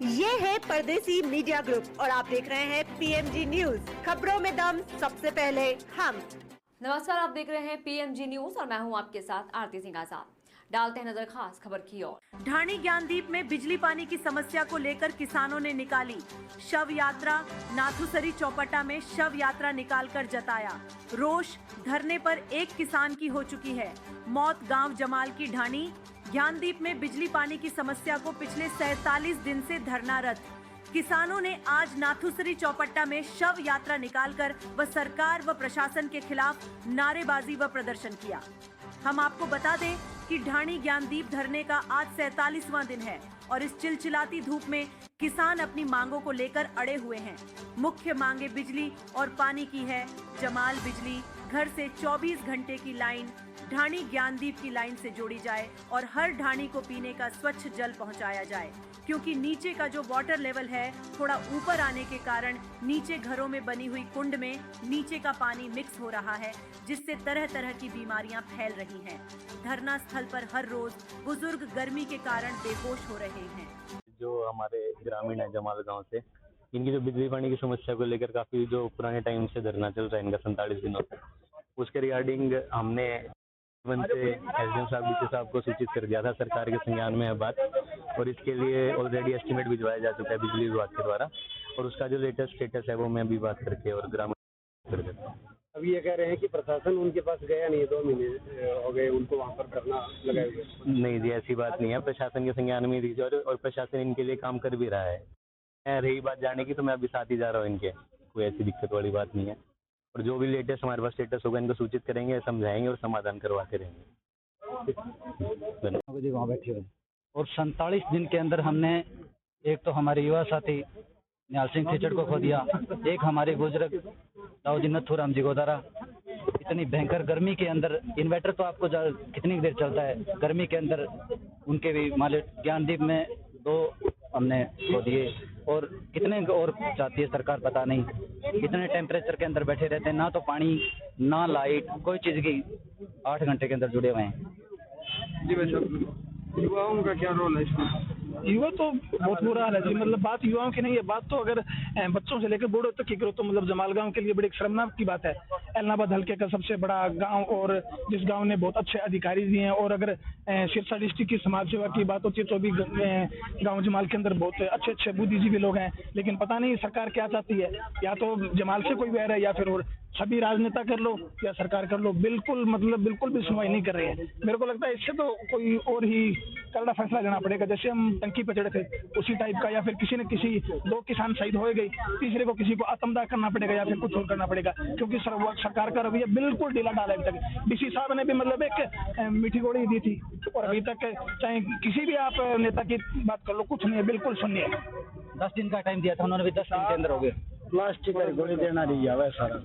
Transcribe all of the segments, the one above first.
ये है परदेसी मीडिया ग्रुप और आप देख रहे हैं पीएमजी न्यूज, खबरों में दम सबसे पहले हम। नमस्कार, आप देख रहे हैं पीएमजी न्यूज और मैं हूं आपके साथ आरती सिंह आजाद। डालते हैं नजर खास खबर की ओर। ढाणी ज्ञानदीप में बिजली पानी की समस्या को लेकर किसानों ने निकाली शव यात्रा। नाथुसरी चौपटा में शव यात्रा निकालकर जताया रोष। धरने पर एक किसान की हो चुकी है मौत। गांव जमाल की ढाणी ज्ञानदीप में बिजली पानी की समस्या को पिछले 47 दिन से धरनारत किसानों ने आज नाथुसरी चौपट्टा में शव यात्रा निकालकर व सरकार व प्रशासन के खिलाफ नारेबाजी व प्रदर्शन किया। हम आपको बता दें कि ढाणी ज्ञानदीप धरने का आज 47वां दिन है और इस चिलचिलाती धूप में किसान अपनी मांगों को लेकर अड़े हुए हैं। मुख्य मांगे बिजली और पानी की है। जमाल बिजली घर से 24 घंटे की लाइन ढाणी ज्ञानदीप की लाइन से जोड़ी जाए और हर ढाणी को पीने का स्वच्छ जल पहुंचाया जाए, क्योंकि नीचे का जो वाटर लेवल है थोड़ा ऊपर आने के कारण नीचे घरों में बनी हुई कुंड में नीचे का पानी मिक्स हो रहा है, जिससे तरह तरह की बीमारियां फैल रही हैं। धरना स्थल पर हर रोज बुजुर्ग गर्मी के कारण बेहोश हो रहे हैं। जो हमारे ग्रामीण है जमाल गांव से, इनकी जो बिजली पानी की समस्या को लेकर काफी जो पुराने टाइम से धरना चल रहा है इनका 47 दिनों से, उसके रिगार्डिंग हमने एसडीएम साहब डीसी साहब को सूचित कर दिया था। सरकार के संज्ञान में है बात और इसके लिए ऑलरेडी एस्टीमेट भिजवाया जा चुका है बिजली विभाग के द्वारा और उसका जो लेटेस्ट स्टेटस है वो मैं अभी बात करके और ग्रामीण कर देता हूँ। अभी ये कह रहे हैं कि प्रशासन उनके पास गया नहीं, 2 महीने हो गए उनको वहाँ पर धरना लगाए हुए। नहीं जी, ऐसी बात नहीं है। प्रशासन के संज्ञान में दी और प्रशासन इनके लिए काम कर भी रहा है। रही बात जाने की तो मैं अभी साथ ही जा रहा हूँ इनके, कोई ऐसी दिक्कत वाली बात नहीं है। और जो भी लेटेस्ट हमारे पास स्टेटस होगा इनको सूचित करेंगे, समझाएंगे और समाधान करवाते रहेंगे। वहाँ बैठे हुए और 47 दिन के अंदर हमने एक तो हमारे युवा साथी निहाल सिंह खिचड़ को खो दिया, एक हमारे बुजुर्ग दाऊदी नथुराम जी गोदारा। इतनी भयंकर गर्मी के अंदर इन्वर्टर तो आपको कितनी देर चलता है, गर्मी के अंदर उनके भी मालिक ज्ञानदीप में 2 हमने खो दिए। और कितने और चाहती है सरकार पता नहीं, कितने टेम्परेचर के अंदर बैठे रहते हैं, ना तो पानी ना लाइट, कोई चीज़ की 8 घंटे के अंदर जुड़े हुए हैं। जी भाई, युवाओं का क्या रोल है इसमें? युवा तो बहुत बुरा हाल है जी। मतलब बात युवाओं की नहीं है, बात तो अगर बच्चों से लेकर बूढ़ों तक की करो तो मतलब जमाल गांव के लिए बड़ी शर्मनाक की बात है। एलनाबाद हल्के का सबसे बड़ा गांव और जिस गांव ने बहुत अच्छे अधिकारी दिए हैं, और अगर सिरसा डिस्ट्रिक्ट की समाज सेवा की बात होती है तो भी गांव जमाल के अंदर बहुत अच्छे अच्छे बुद्धिजीवी लोग हैं, लेकिन पता नहीं सरकार क्या चाहती है। या तो जमाल से कोई वैर है या फिर और सभी राजनेता कर लो या सरकार कर लो, बिल्कुल भी सुनवाई नहीं कर रही है। मेरे को लगता है इससे तो कोई और ही करड़ा फैसला लेना पड़ेगा। जैसे हम टंकी पे चढ़े थे उसी टाइप का, या फिर किसी न किसी 2 किसान शहीद हो गए, तीसरे को किसी को आत्मदाह करना पड़ेगा या फिर कुछ और करना पड़ेगा, क्योंकि सरकार का रवैया बिल्कुल ढीला डाला है। अभी तक डीसी साहब ने भी मतलब एक मीठी गोली दी थी और अभी तक चाहे किसी भी आप नेता की बात कर लो, कुछ नहीं है, बिल्कुल सुनिए। 10 दिन का टाइम दिया था उन्होंने, भी 10 दिन के अंदर हो गए। प्लास्टिक का गोली देना नहीं है सारा।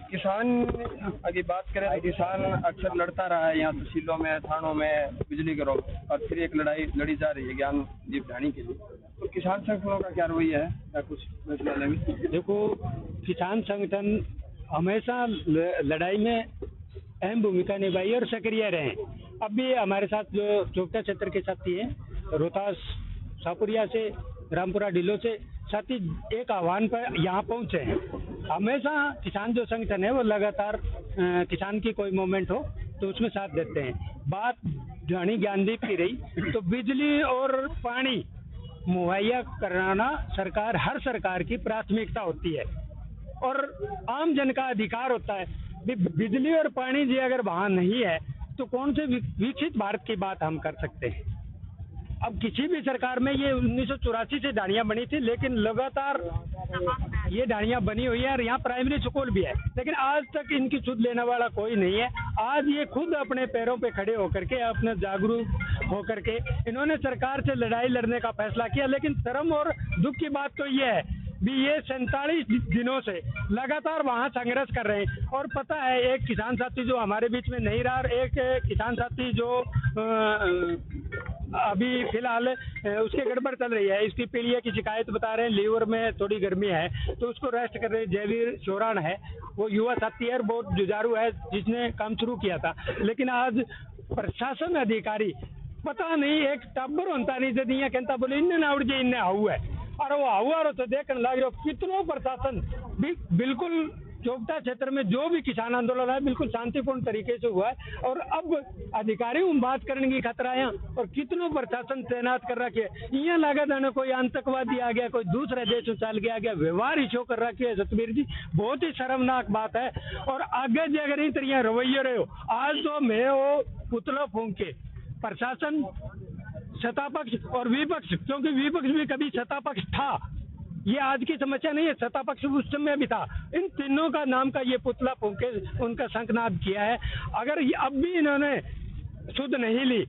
किसान अगर बात करें तो किसान अक्सर लड़ता रहा है यहाँ तहसीलों में, थानों में बिजली के रोक, और फिर एक लड़ाई लड़ी जा रही है ज्ञानदीप ढाणी के लिए। तो किसान संगठनों का क्या रवैया है, क्या कुछ फैसला लेंगे? देखो, किसान संगठन हमेशा लड़ाई में अहम भूमिका निभाई और सक्रिय रहे। अब भी हमारे साथ जो चौपटा क्षेत्र के साथी हैं, रोहतास शाहपुरिया से, रामपुरा ढिलो से साथी एक आह्वान पर यहाँ पहुँचे हैं। हमेशा किसान जो संगठन है वो लगातार किसान की कोई मूवमेंट हो तो उसमें साथ देते हैं। बात ढाणी ज्ञानदीप की रही तो बिजली और पानी मुहैया कराना हर सरकार की प्राथमिकता होती है और आम जन का अधिकार होता है। बिजली और पानी जी अगर वहाँ नहीं है तो कौन से विकसित भारत की बात हम कर सकते हैं। अब किसी भी सरकार में ये 1984 से ढाणियाँ बनी थी, लेकिन लगातार ये ढाणियाँ बनी हुई है और यहाँ प्राइमरी स्कूल भी है, लेकिन आज तक इनकी सुध लेने वाला कोई नहीं है। आज ये खुद अपने पैरों पे खड़े होकर के, अपने जागरूक होकर के इन्होंने सरकार से लड़ाई लड़ने का फैसला किया। लेकिन शर्म और दुख की बात तो ये है भी ये 47 दिनों से लगातार वहाँ संघर्ष कर रहे हैं। और पता है, एक किसान साथी जो हमारे बीच में नहीं रहा और एक किसान साथी जो अभी फिलहाल उसके गड़बड़ चल रही है, इसकी पीलिया की शिकायत बता रहे हैं, लीवर में थोड़ी गर्मी है तो उसको रेस्ट कर रहे हैं। जयवीर चौरान है, वो युवा साथी है, बहुत जुझारू है, जिसने काम शुरू किया था। लेकिन आज प्रशासन अधिकारी पता नहीं एक टब्बर होता नहीं से दिया कहता बोले इन्हें ना उड़ जाए इन्हें हाउ है और वो हाउ तो देखने लग रहे कितनों प्रशासन बिल्कुल चोपटा क्षेत्र में जो भी किसान आंदोलन है बिल्कुल शांतिपूर्ण तरीके से हुआ है और अब अधिकारी बात करने की खतरा है और कितनों प्रशासन तैनात कर रखे यहाँ लगा था कोई आतंकवादी आ गया कोई दूसरे देश में चल गया व्यवहार इशो कर रखे है सतबीर जी बहुत ही शर्मनाक बात है और आगे जे अगर इस तरह रवैये रहे हो आज तो मैं वो पुतला फूंक के प्रशासन सत्ता पक्ष और विपक्ष क्योंकि विपक्ष भी कभी सत्ता पक्ष था ये आज की समस्या नहीं है सत्ता पक्ष उस समय भी था इन तीनों का नाम का ये पुतला फूंक के उनका शंखनाद किया है अगर ये अब भी इन्होंने शुद्ध नहीं ली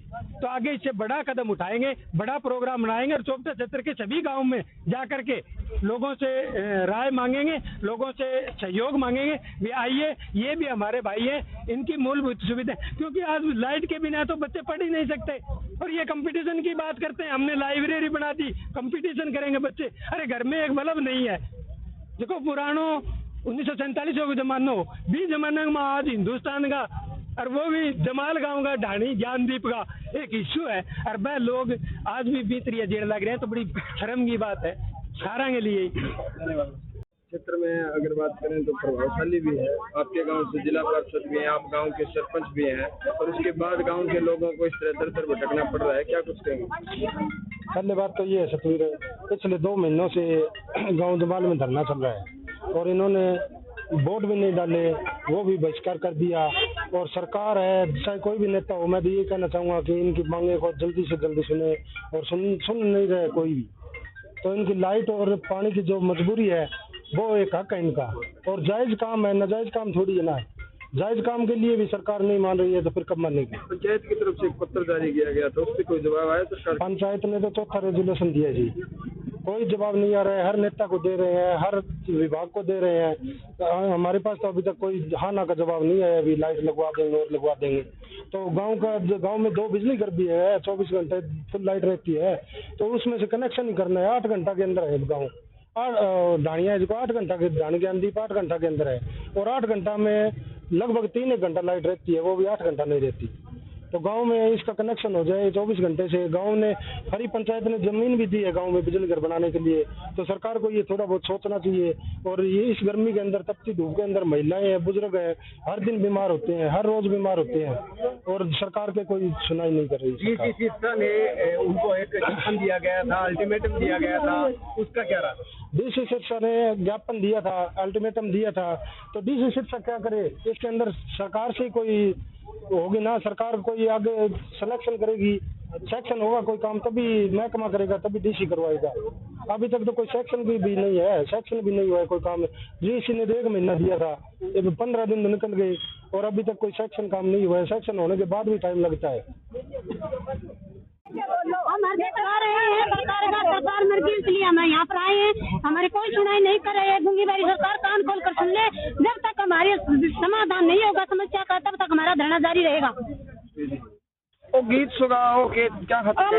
तो आगे इससे बड़ा कदम उठाएंगे बड़ा प्रोग्राम बनाएंगे और चोपटा क्षेत्र के सभी गांव में जाकर के लोगों से राय मांगेंगे लोगों से सहयोग मांगेंगे वे आइए ये भी हमारे भाई हैं इनकी मूलभूत सुविधा क्योंकि आज लाइट के बिना तो बच्चे पढ़ ही नहीं सकते और ये कंपटीशन की बात करते हैं हमने लाइब्रेरी बना दी कंपटीशन करेंगे बच्चे अरे घर में एक बल्ब नहीं है देखो पुरानो 1947 के जमानो 20 जमाने में आज हिंदुस्तान का और वो भी जमाल गांव का ढाणी ज्ञानदीप का एक इश्यू है और वह लोग आज भी भीतरिया जेड़ लग रहे हैं तो बड़ी शर्म की बात है सारा के लिए क्षेत्र में अगर बात करें तो प्रभावशाली भी है आपके गांव से जिला पार्षद भी हैं आप गांव के सरपंच भी हैं और उसके बाद गांव के लोगों को इस तरह दर भटकना पड़ रहा है क्या कुछ कहेंगे पहले बात तो ये है सतवीर पिछले 2 महीनों से गांव जमाल में धरना चल रहा है और इन्होंने वोट भी नहीं डाले वो भी बहिष्कार कर दिया और सरकार है चाहे कोई भी नेता हो मैं तो ये कहना चाहूँगा कि इनकी मांगे को जल्दी से जल्दी सुने और सुन नहीं रहे कोई भी तो इनकी लाइट और पानी की जो मजबूरी है वो एक हक है इनका और जायज़ काम है नाजायज़ काम थोड़ी है ना जायज़ काम के लिए भी सरकार नहीं मान रही है तो फिर कब मानेगी पंचायत की तरफ से एक पत्र जारी किया गया था उस पर कोई जवाब आया सरकार पंचायत ने तो 4था रेजोल्यूशन दिया जी कोई जवाब नहीं आ रहा है हर नेता को दे रहे हैं हर विभाग को दे रहे हैं हमारे पास तो अभी तक कोई हाँ ना का जवाब नहीं आया अभी लाइट लगवा देंगे और लगवा देंगे तो गांव में 2 बिजली घर भी है 24 घंटे फुल लाइट रहती है तो उसमें से कनेक्शन ही करना है 8 घंटा के अंदर है गाँव ढाणिया जिसको 8 घंटा के ढाणी के अंदर 8 घंटा के अंदर है और 8 घंटा में लगभग 3 घंटा लाइट रहती है वो भी 8 घंटा नहीं रहती तो गांव में इसका कनेक्शन हो जाए 24 घंटे से गांव ने हरी पंचायत ने जमीन भी दी है गांव में बिजली घर बनाने के लिए तो सरकार को ये थोड़ा बहुत सोचना चाहिए और ये इस गर्मी के अंदर तपती धूप के अंदर महिलाएं हैं बुजुर्ग हैं हर दिन बीमार होते हैं हर रोज बीमार होते हैं और सरकार के कोई सुनाई नहीं कर रही ने उनको एक ज्ञापन दिया गया था अल्टीमेटम दिया गया था उसका क्या रहा डीसी शिक्षा ने ज्ञापन दिया था अल्टीमेटम दिया था तो डीसी शिक्षा क्या करे इसके अंदर सरकार से कोई होगी ना सरकार कोई आगे सिलेक्शन करेगी सेक्शन होगा कोई काम तभी महकमा करेगा तभी डीसी करवाएगा अभी तक तो कोई सेक्शन भी नहीं है सेक्शन भी नहीं हुआ है कोई काम डीसी ने 1 महीना दिया था 15 दिन निकल गए और अभी तक कोई सेक्शन काम नहीं हुआ है सेक्शन होने के बाद भी टाइम लगता है हम सरकार मर्जी इसलिए हम यहाँ पर आए हैं हमारी कोई सुनाई नहीं कर रही है गूंगी बारी सरकार कान खोल कर सुन ले जब तक हमारे समाधान नहीं होगा समस्या का तब तक हमारा धरना जारी रहेगा वो गीत सुगाओ के क्या खातर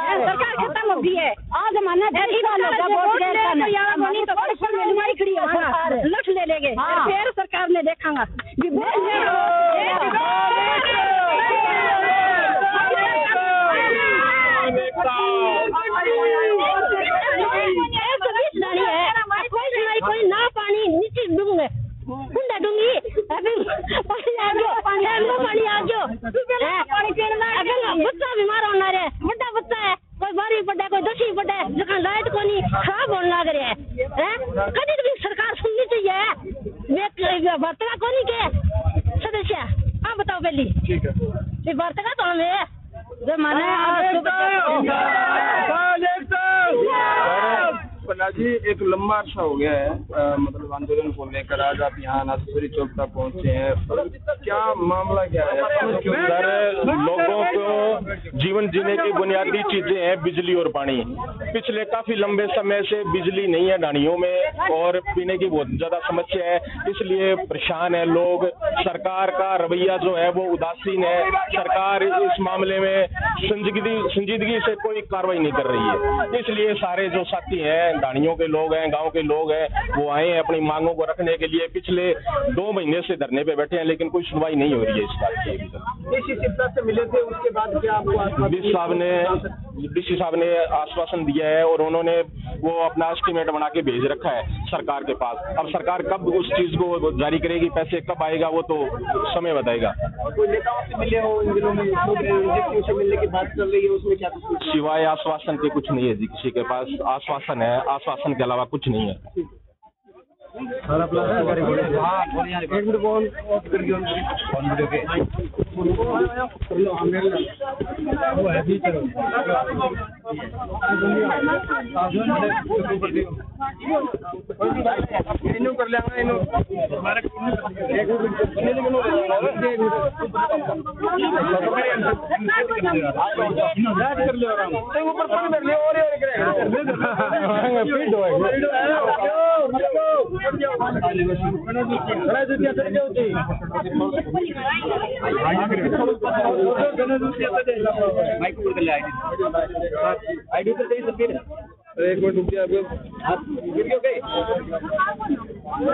सरकार खत्म हो गई है आज हमारा दिल्ली वालों का वोट लठ ले लेंगे फिर सरकार ने देखागा कोई ना पानी नीचे दूंगे कुंडा दूंगी पानी आ जाओ बच्चा बीमार होना रे बड़ा बच्चा है कोई बारी पड़ा कोई 10 पड़ा जहाँ लाइट को नहीं खराब होने लग रहे हैं कभी भी सरकार सुननी चाहिए वार्ता को नहीं के सदस्य हाँ बताओ पहली ठीक है वार्ता तो हमें जो माने पन्ना जी एक लंबा अर्सा हो गया है मतलब आंदोलन को लेकर आज आप यहाँ नाथुसरी चोपटा पहुँचे हैं क्या मामला क्या है सर लोगों को जीवन जीने की बुनियादी चीजें हैं बिजली और पानी। पिछले काफी लंबे समय से बिजली नहीं है ढाणियों में और पीने की बहुत ज्यादा समस्या है, इसलिए परेशान है लोग। सरकार का रवैया जो है वो उदासीन है। सरकार इस मामले में संजीदगी से कोई कार्रवाई नहीं कर रही है, इसलिए सारे जो साथी हैं, ढाणियों के लोग हैं, गांव के लोग हैं, वो आए हैं अपनी मांगों को रखने के लिए। पिछले 2 महीने से धरने पे बैठे हैं, लेकिन कोई सुनवाई नहीं हो रही है इस बात की। से मिले थे, उसके बाद क्या आपको डीसी साहब ने आश्वासन दिया है और उन्होंने वो अपना एस्टीमेट बना के भेज रखा है सरकार के पास। अब सरकार कब उस चीज को जारी करेगी, पैसे कब आएगा, वो तो समय बताएगा। कोई नेताओं से मिले हो इन दिनों में, से मिलने की बात चल रही है, उसमें क्या सिवाय आश्वासन के कुछ नहीं है जी, किसी के पास आश्वासन है, आश्वासन के अलावा कुछ नहीं है।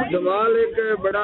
जमाल एक बड़ा